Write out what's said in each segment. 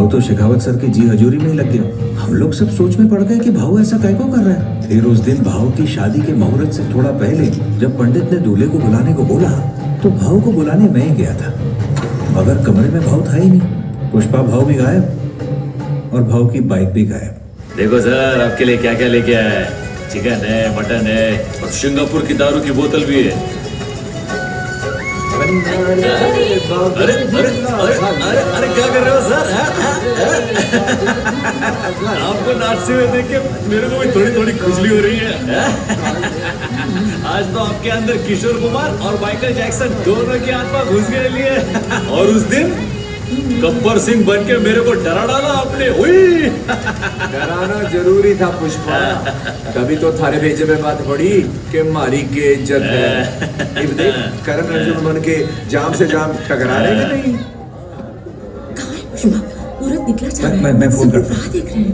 भाव तो शेखावत सर की जी हजूरी में ही लग गया। हम लोग सब सोच में पड़ गए कि भाव ऐसा कैको कर रहा है। फिर उस दिन भाव की शादी के मुहूर्त से थोड़ा पहले जब पंडित ने दूल्हे को बुलाने को बोला तो भाव को बुलाने मैं ही गया था, मगर कमरे में भाव था ही नहीं। पुष्पा भाव भी गायब और भाव की बाइक भी गायब। देखो सर, आपके लिए क्या क्या लेके आया है। चिकन है, मटन है और सिंगापुर की दारू की बोतल भी है। अरे अरे अरे अरे अरे क्या कर रहे हो सर? आपको नाचते हुए देख के मेरे को भी थोड़ी थोड़ी खुजली हो रही है। आज तो आपके अंदर किशोर कुमार और माइकल जैक्सन दोनों की आत्मा घुस गए लिए। और उस दिन गब्बर सिंह बन के मेरे को डरा डाला आपने। हुई डराना जरूरी था पुष्पा, तभी तो थारे भेजे में बात पड़ी कि मारी के इज्जत है। ये देख करण अर्जुन बन के जाम से जाम टकरा रहे हैं नहीं। कहाँ है पुष्पा? मुहूर्त निकला जा रहा है। मैं फोन सब लोग करता हूँ। राह देख रहे हैं।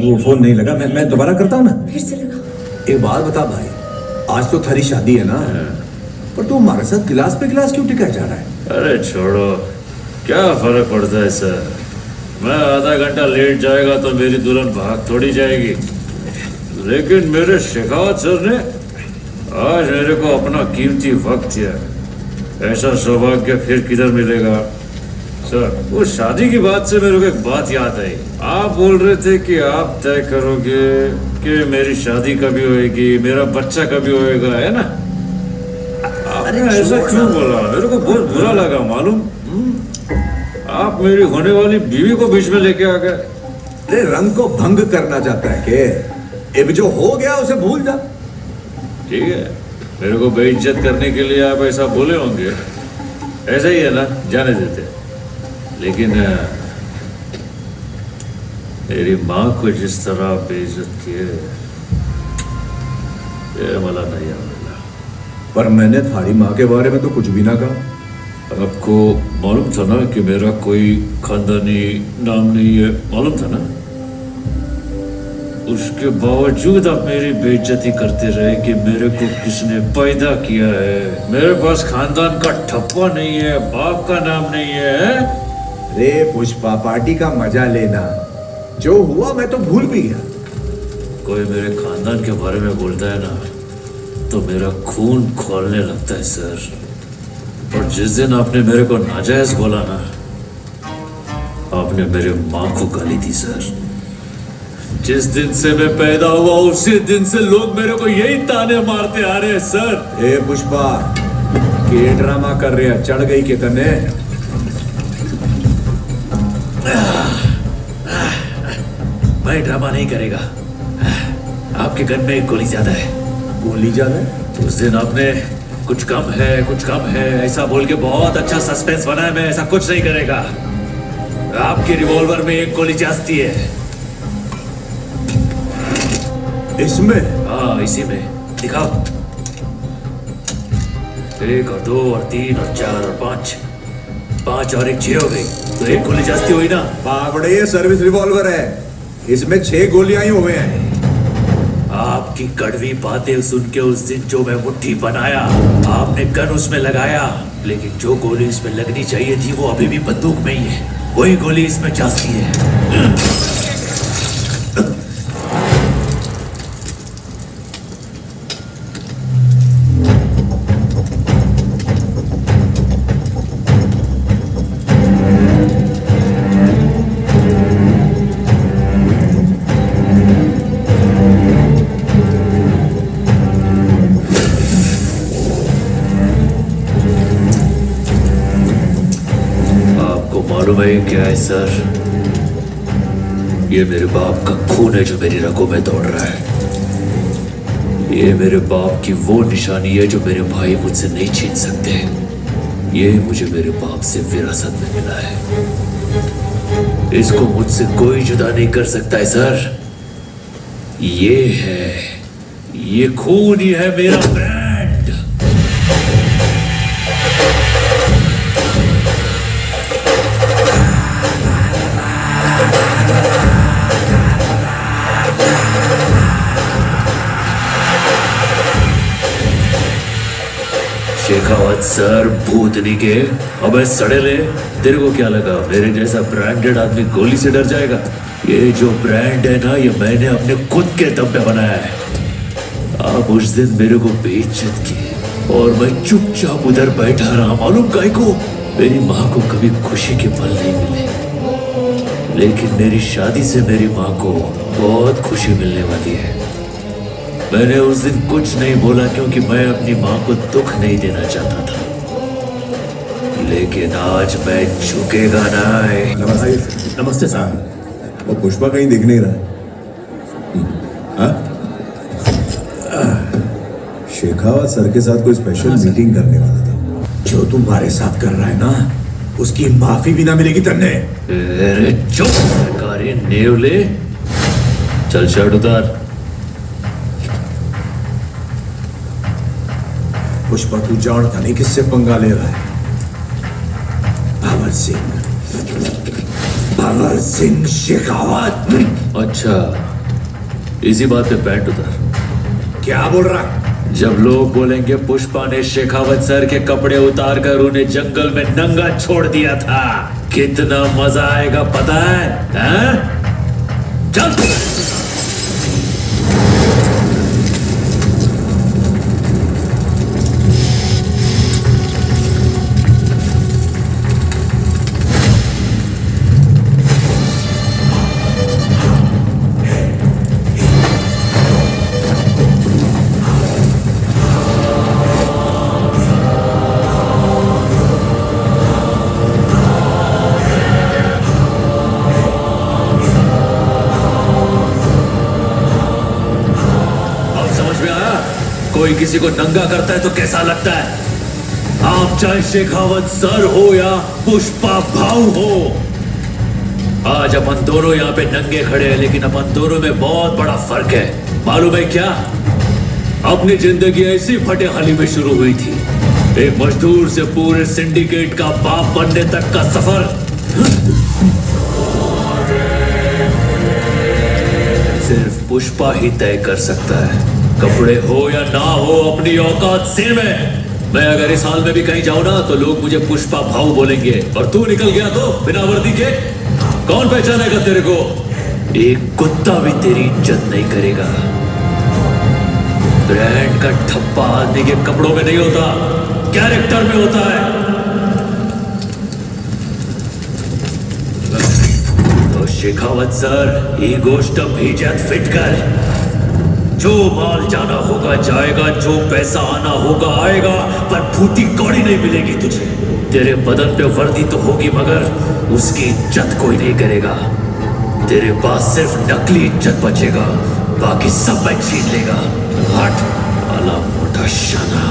वो फोन नहीं लगा। मैं दोबारा करता हूँ ना। फिर से लगा। एक बात बता भाई, आज तो थारी शादी है ना, पर तू हमारे साथ गिलास पे गिलास क्यों टिका जा रहा है? अरे छोड़ो, क्या फर्क पड़ता है सर। मैं आधा घंटा लेट जाएगा तो मेरी दुल्हन भाग थोड़ी जाएगी, लेकिन मेरे शेखावत सर ने आज मेरे को अपना कीमती वक्त दिया। ऐसा सौभाग्य फिर किधर मिलेगा सर। उस शादी की बात से मेरे को एक बात याद आई। आप बोल रहे थे कि आप तय करोगे कि मेरी शादी कभी होएगी, मेरा बच्चा कभी होएगा, है ना? आपने ऐसा क्यों बोला? मेरे को बहुत बुरा लगा मालूम। आप मेरी होने वाली बीवी को बीच में लेके आ गए। अरे रंग को भंग करना चाहता है के? अब जो हो गया उसे भूल जा। ठीक है, मेरे को बेइज्जत करने के लिए आप ऐसा बोले होंगे, ऐसा ही है ना, जाने देते। लेकिन मेरी माँ को जिस तरह बेइज्जत किए, ये मला नहीं आया। पर मैंने थारी माँ के बारे में तो कुछ भी ना कहा। आपको मालूम था ना कि मेरा कोई खानदानी नाम नहीं है, मालूम था ना? उसके बावजूद आप मेरी बेइज्जती करते रहे कि मेरे को किसने पैदा किया है। मेरे पास खानदान का ठप्पा नहीं है, बाप का नाम नहीं है। रे पुष्पा, पार्टी का मजा लेना। जो हुआ मैं तो भूल भी गया। कोई मेरे खानदान के बारे में बोलता है ना तो मेरा खून खौलने लगता है सर। और जिस दिन आपने मेरे को नाजायज बोला ना, आपने मेरे माँ को गाली दी सर। जिस दिन से मैं पैदा हुआ उसी दिन से लोग मेरे को यही ताने मारते आ रहे हैं सर। ए पुष्पा, के ड्रामा कर रहे हैं? चढ़ गई के तने? मैं ड्रामा नहीं करेगा। आपके गन में एक गोली ज्यादा है। गोली ज्यादा है? उस दिन आपने कुछ कम है, कुछ कम है ऐसा बोल के बहुत अच्छा सस्पेंस बनाया। मैं ऐसा कुछ नहीं करेगा। आपके रिवॉल्वर में एक गोली जाती है। इसमें? हाँ, इसी में। दिखाओ। 1 और 2 और 3 और 4 और 5, 5 और 1 6 हो गई। तो एक गोली जाती हुई ना। बावड़े, ये सर्विस रिवॉल्वर है, इसमें 6 गोलियां ही हुए हैं। आपकी कड़वी बातें सुन के उस दिन जो मैं मुट्ठी बनाया, आपने गन उसमें लगाया, लेकिन जो गोली इसमें लगनी चाहिए थी वो अभी भी बंदूक में ही है। वही गोली इसमें जाती है। क्या है सर? ये मेरे बाप का खून है जो मेरी रगों में दौड़ रहा है। ये मेरे बाप की वो निशानी है जो मेरे भाई मुझसे नहीं छीन सकते। ये मुझे मेरे बाप से विरासत में मिला है। इसको मुझसे कोई जुदा नहीं कर सकता है सर। ये है, ये खून ही है मेरा ब्रांड। शेखावत सर भूतनी के। अबे सड़ेले, तेरे को क्या लगा मेरे जैसा ब्रांडेड आदमी गोली से डर जाएगा? ये जो ब्रांड है ना, ये मैंने अपने खुद के दम पे बनाया है। आप उस दिन मेरे को बेइज्जत किए और मैं चुपचाप उधर बैठा रहा। मालूम काहे को? मेरी माँ को कभी खुशी के पल नहीं मिले, लेकिन मेरी शादी से मेरी माँ को बहुत खुशी मिलने वाली है। मैंने उस दिन कुछ नहीं बोला क्योंकि मैं अपनी माँ को दुख नहीं देना चाहता था, लेकिन आज मैं झुकेगा ना। नमस्ते सर। वो पुष्पा कहीं दिख नहीं रहा है। हाँ? शेखावत सर के साथ कोई स्पेशल मीटिंग करने वाला था। जो तुम्हारे साथ कर रहा है ना, उसकी माफी भी ना मिलेगी तन्ने। अरे चुप सरकारी नेवले, चल शर्ट उतार। पुष्पा तू जानता नहीं किससे पंगा ले रहा है। भंवर सिंह शेखावत। अच्छा, इसी बात पे पैंट उतार। क्या बोल रहा है? जब लोग बोलेंगे पुष्पा ने शेखावत सर के कपड़े उतार कर उन्हें जंगल में नंगा छोड़ दिया था, कितना मजा आएगा पता है? हैं? चल। कोई किसी को नंगा करता है तो कैसा लगता है? आप चाहे शेखावत सर हो या पुष्पा भाऊ हो, आज अपन दोनों यहाँ पे नंगे खड़े हैं, लेकिन अपन दोनों में बहुत बड़ा फर्क है। मालूम है क्या? अपनी जिंदगी ऐसी फटेहाली में शुरू हुई थी, एक मजदूर से पूरे सिंडिकेट का बाप बनने तक का सफर सिर्फ पुष्पा ही तय कर सकता है। कपड़े हो या ना हो, अपनी औकात सेम है। मैं अगर इस हाल में भी कहीं जाऊं ना, तो लोग मुझे पुष्पा भाऊ बोलेंगे, और तू निकल गया तो बिना वर्दी के कौन पहचानेगा तेरे को? एक कुत्ता भी तेरी इज्जत नहीं करेगा। ब्रांड का ठप्पा आदमी के कपड़ों में नहीं होता, कैरेक्टर में होता है। तो शेखावत सर, ये गोष्ट भेजत फिट कर। जो माल जाना होगा जाएगा, जो पैसा आना होगा आएगा, पर फूटी कौड़ी नहीं मिलेगी तुझे। तेरे बदन पे वर्दी तो होगी, मगर उसकी इज्जत कोई नहीं करेगा। तेरे पास सिर्फ नकली इज्जत बचेगा, बाकी सब मैं छीन लेगा। हट वाला मोटा शाना।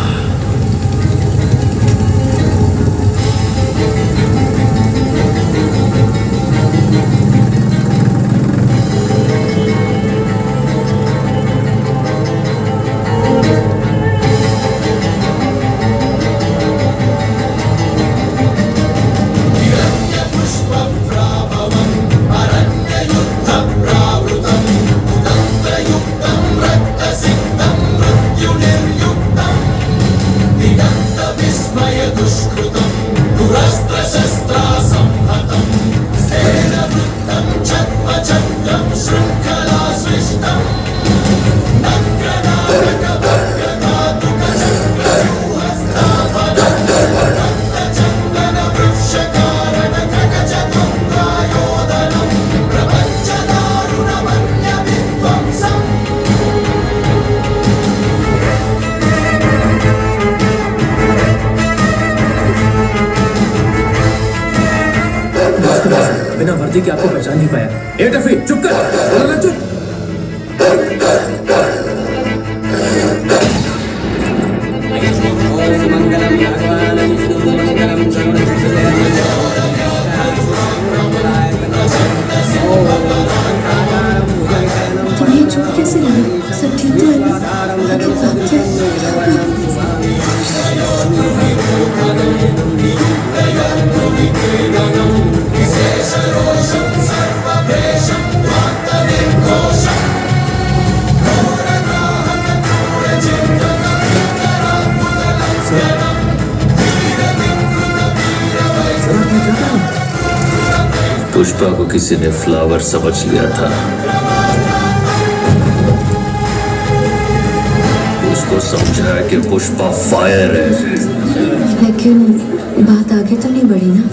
बिना वर्दी के आपको पहचान नहीं पाया। ए टफी, चुप कर, बोलना चुप। तुम्हें चोट कैसे लगी? सब ठीक तो है ना? आखिर बात क्या है? पुष्पा को किसी ने फ्लावर समझ लिया था। उसको समझाया कि पुष्पा फायर है। लेकिन बात आगे तो नहीं बढ़ी ना।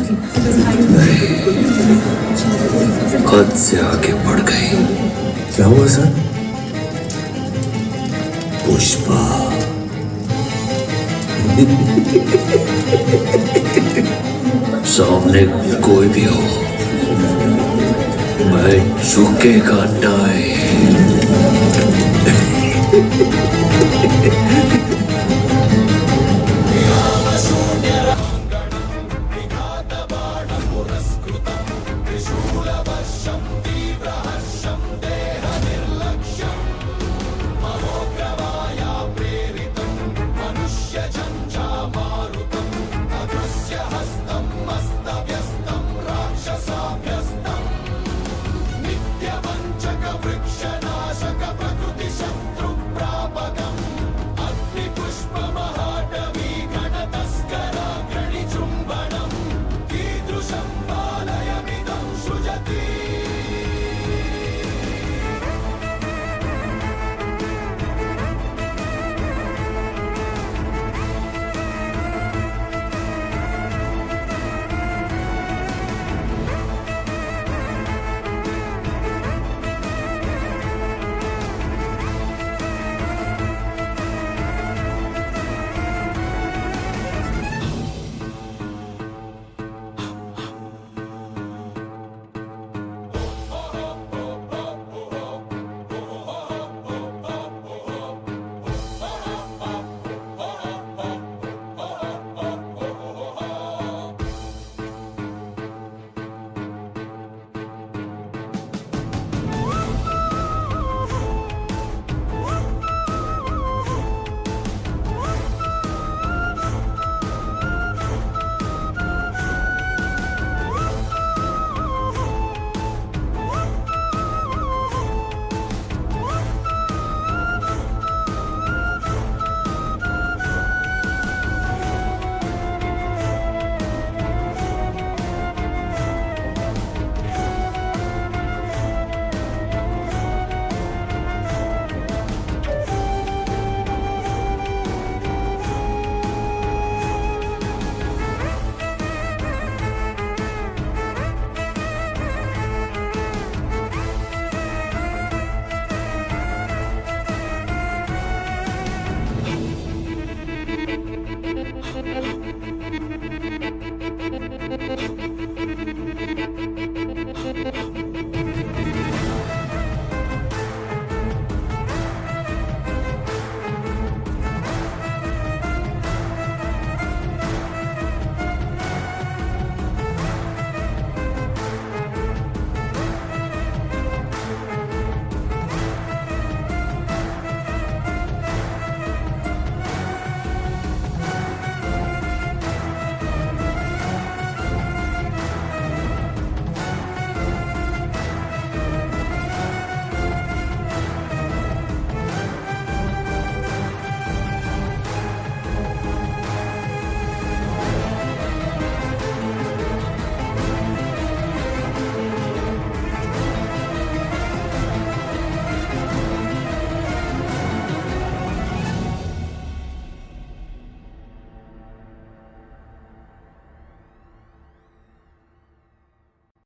हद से आगे बढ़ गई। क्या हुआ सर? पुष्पा। सामने कोई भी हो, मैं झुकेगा नहीं।